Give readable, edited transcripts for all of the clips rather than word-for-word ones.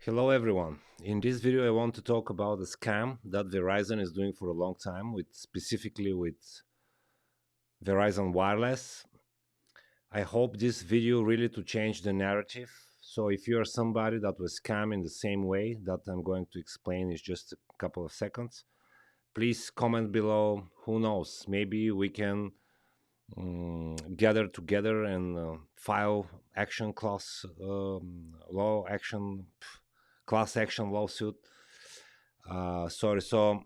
Hello everyone. In this video I want to talk about a scam that Verizon is doing for a long time with specifically with Verizon Wireless. I hope this video really to change the narrative. So if you are somebody that was scammed in the same way that I'm going to explain in just a couple of seconds, please comment below. Who knows? Maybe we can gather together and file action law action class action lawsuit. Sorry. So,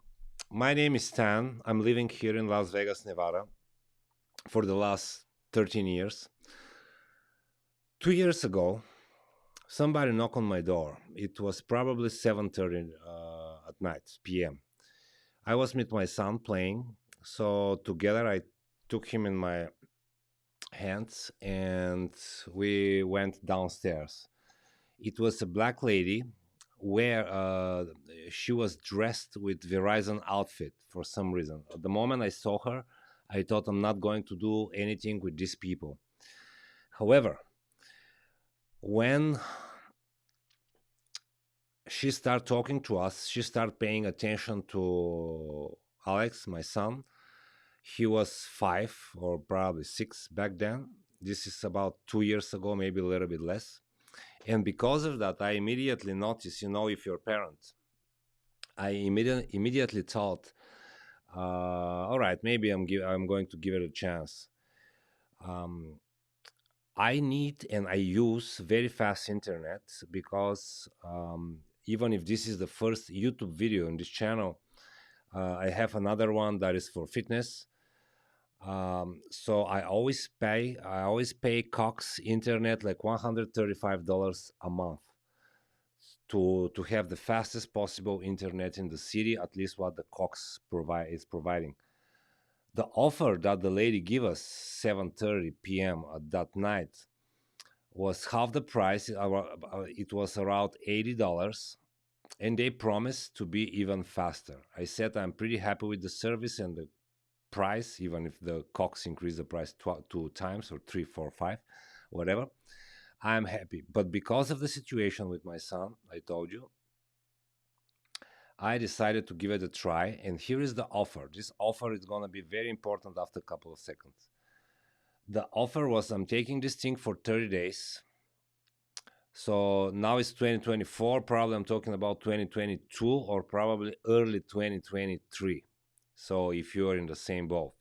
my name is Stan. I'm living here in Las Vegas, Nevada, for the last 13 years. 2 years ago, somebody knocked on my door. It was probably 7:30 at night, p.m. I was with my son playing, so together I took him in my hands and we went downstairs. It was a black lady where she was dressed with Verizon outfit for some reason. At the moment I saw her, I thought I'm not going to do anything with these people. However, when she started talking to us, she started paying attention to Alex, my son. He was 5 or probably 6 back then. This is about 2 years ago, maybe a little bit less. And because of that, I immediately noticed, if you're a parent, I immediately thought, all right, maybe I'm going to give it a chance. Um, I need and I use very fast internet because even if this is the first YouTube video in this channel, I have another one that is for fitness. So I always pay Cox Internet like $135 a month to have the fastest possible internet in the city, at least what the Cox is providing. The offer that the lady gave us 7:30 p.m. at that night was half the price. It was around $80, and they promised to be even faster. I said I'm pretty happy with the service and the price, even if the Cox increased the price 2 times or three, four, five, whatever. I'm happy. But because of the situation with my son, I told you, I decided to give it a try. And here is the offer. This offer is going to be very important after a couple of seconds. The offer was I'm taking this thing for 30 days. So now it's 2024. Probably I'm talking about 2022 or probably early 2023. So if you're in the same boat.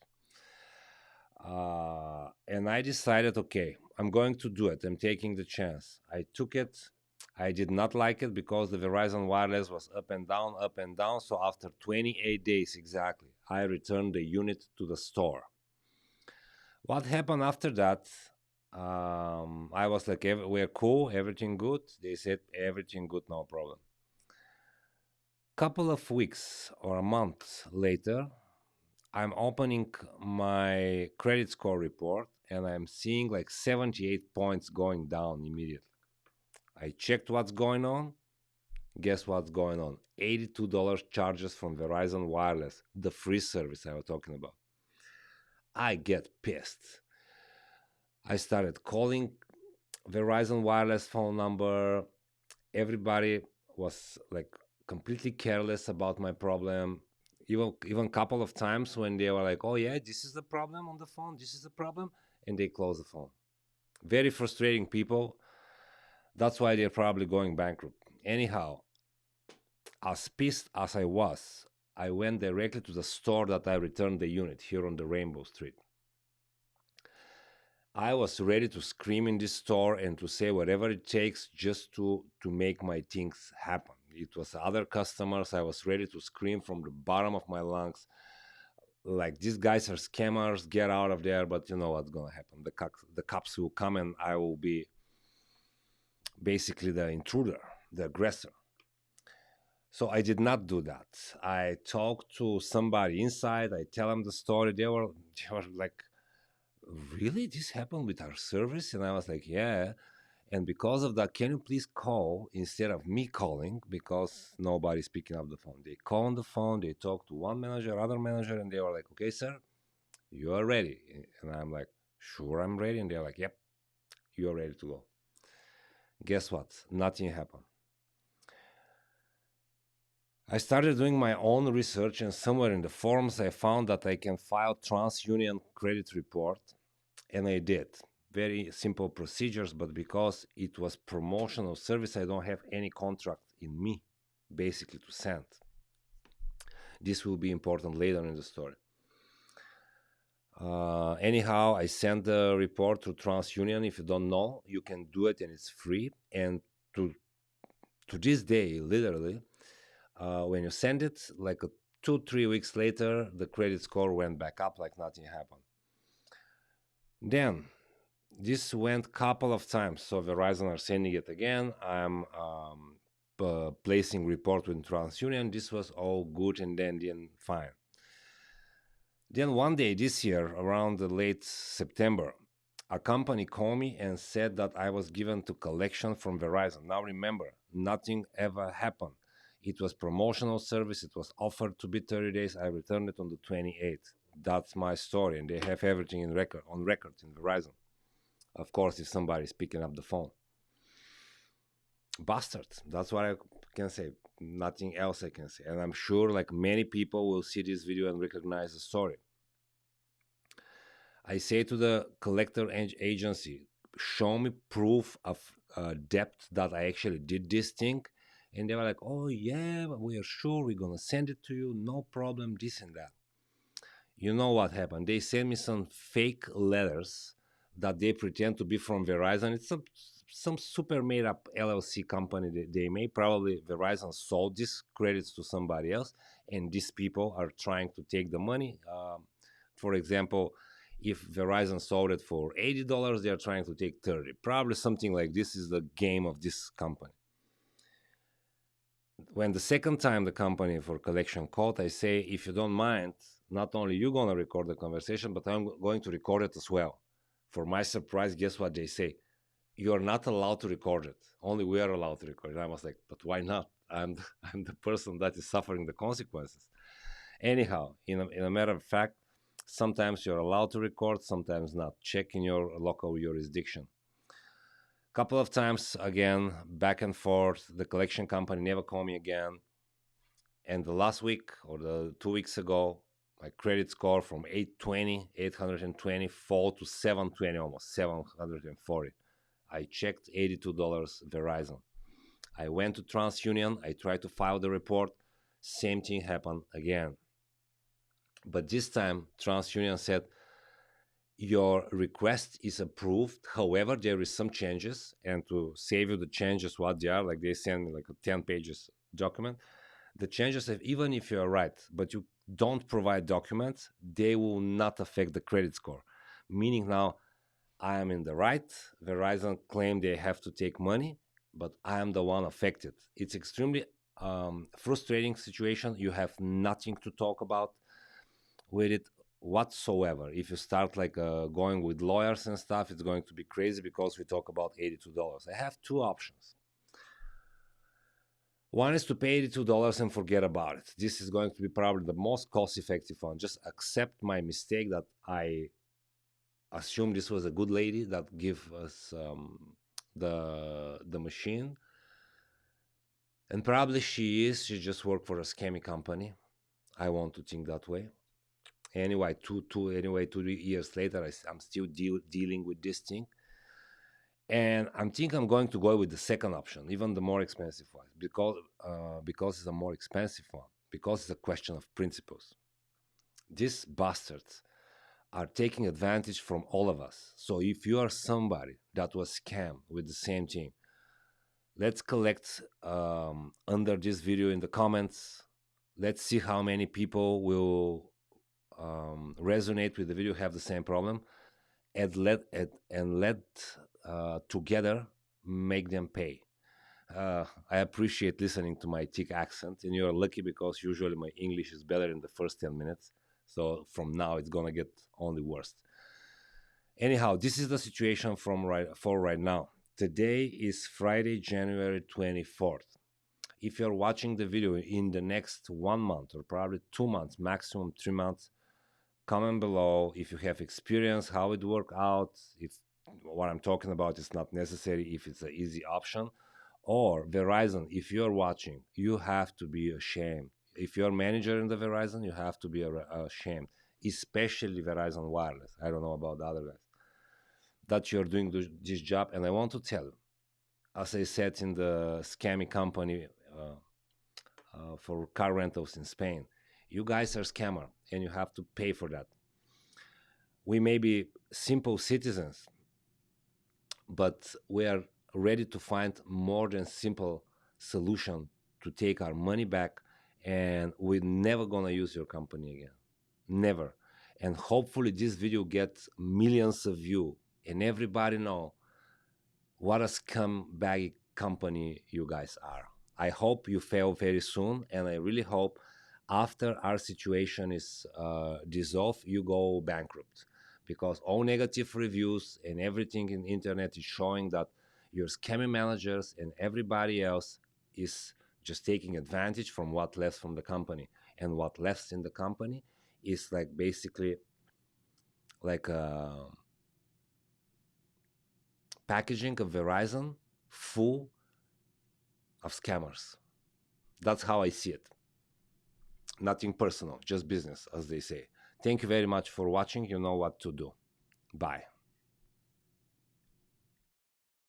And I decided, okay, I'm going to do it. I'm taking the chance. I took it. I did not like it because the Verizon Wireless was up and down, up and down. So after 28 days exactly, I returned the unit to the store. What happened after that? I was like, we're cool, everything good. They said, everything good, no problem. Couple of weeks or a month later, I'm opening my credit score report and I'm seeing like 78 points going down immediately. I checked what's going on. Guess what's going on? $82 charges from Verizon Wireless, the free service I was talking about. I get pissed. I started calling Verizon Wireless phone number. Everybody was like completely careless about my problem. Even couple of times when they were like, "Oh yeah, this is the problem on the phone. This is the problem," and they close the phone. Very frustrating people. That's why they're probably going bankrupt. Anyhow, as pissed as I was, I went directly to the store that I returned the unit here on the Rainbow Street. I was ready to scream in this store and to say whatever it takes just to make my things happen. It was other customers. I was ready to scream from the bottom of my lungs, like these guys are scammers. Get out of there! But you know what's gonna happen? The cops will come and I will be basically the intruder, the aggressor. So I did not do that. I talked to somebody inside. I tell them the story. They were like, really, this happened with our service? And I was like, yeah. And because of that, can you please call instead of me calling, because nobody's picking up the phone? They call on the phone, they talk to one manager, other manager, and they were like, okay, sir, you are ready. And I'm like, sure, I'm ready. And they're like, yep, you are ready to go. Guess what? Nothing happened. I started doing my own research, and somewhere in the forums, I found that I can file TransUnion credit report, and I did. Very simple procedures, but because it was promotional service, I don't have any contract in me, basically to send. This will be important later in the story. Anyhow, I sent the report to TransUnion. If you don't know, you can do it, and it's free. And to to this day, literally, when you send it, like 2 3 weeks later, the credit score went back up like nothing happened. Then this went couple of times, so Verizon are sending it again. I'm placing report with TransUnion. This was all good and then fine. Then one day this year, around the late September, a company called me and said that I was given to collection from Verizon. Now remember, nothing ever happened. It was promotional service. It was offered to be 30 days. I returned it on the 28th. That's my story, and they have everything on record in Verizon. Of course, if somebody is picking up the phone. Bastards. That's what I can say. Nothing else I can say. And I'm sure like many people will see this video and recognize the story. I say to the collector agency, show me proof of debt that I actually did this thing. And they were like, oh, yeah, we are sure we're going to send it to you. No problem, this and that. You know what happened? They sent me some fake letters that they pretend to be from Verizon. It's some super made up LLC company that they made. Probably Verizon sold these credits to somebody else, and these people are trying to take the money. For example, if Verizon sold it for $80, they are trying to take 30. Probably something like this is the game of this company. When the second time the company for collection called, I say, if you don't mind, not only you going to record the conversation, but I'm going to record it as well. For my surprise, guess what they say? You're not allowed to record it. Only we are allowed to record it. I was like, but why not? I'm the person that is suffering the consequences. Anyhow, in a matter of fact, sometimes you're allowed to record, sometimes not. Check in your local jurisdiction. Couple of times again, back and forth. The collection company never called me again. And the last week or the 2 weeks ago, my credit score from 820 fall to 720, almost 740. I checked $82 Verizon. I went to TransUnion. I tried to file the report. Same thing happened again. But this time, TransUnion said, your request is approved. However, there is some changes. And to save you the changes, what they are, like they send me like a 10 pages document. The changes, even if you're right, but you don't provide documents, they will not affect the credit score. Meaning now, I am in the right. Verizon claim they have to take money, but I am the one affected. It's extremely frustrating situation. You have nothing to talk about with it whatsoever. If you start like going with lawyers and stuff, it's going to be crazy because we talk about $82. I have two options. One is to pay $82 and forget about it. This is going to be probably the most cost-effective one. Just accept my mistake that I assume this was a good lady that gave us the machine, and probably she is. She just worked for a scammy company. I want to think that way. Anyway, 2 years later, I'm still dealing with this thing, and I'm thinking I'm going to go with the second option, even the more expensive one, because it's a more expensive one, because it's a question of principles. These bastards are taking advantage from all of us. So if you are somebody that was scammed with the same thing, let's collect under this video in the comments. Let's see how many people will resonate with the video, have the same problem, and let together make them pay. I appreciate listening to my thick accent, and you're lucky because usually my English is better in the first 10 minutes. So from now, it's gonna get only worse. Anyhow, this is the situation for right now. Today is Friday, January 24th. If you're watching the video in the next 1 month or probably 2 months, maximum 3 months, comment below if you have experience, how it worked out, if what I'm talking about is not necessary, if it's an easy option, Or Verizon, if you're watching, you have to be ashamed. If you're manager in the Verizon, you have to be ashamed, especially Verizon Wireless. I don't know about the other guys that you're doing this job. And I want to tell you, as I said in the scammy company for car rentals in Spain, you guys are scammer and you have to pay for that. We may be simple citizens, but we are ready to find more than simple solution to take our money back, and we're never gonna use your company again, never. And hopefully this video gets millions of view and everybody know what a scumbag company you guys are. I hope you fail very soon, and I really hope after our situation is dissolved, you go bankrupt, because all negative reviews and everything in the internet is showing that your scamming managers and everybody else is just taking advantage from what left from the company, and what left in the company is like basically like a packaging of Verizon full of scammers. That's how I see it. Nothing personal, just business, as they say. Thank you very much for watching. You know what to do. Bye.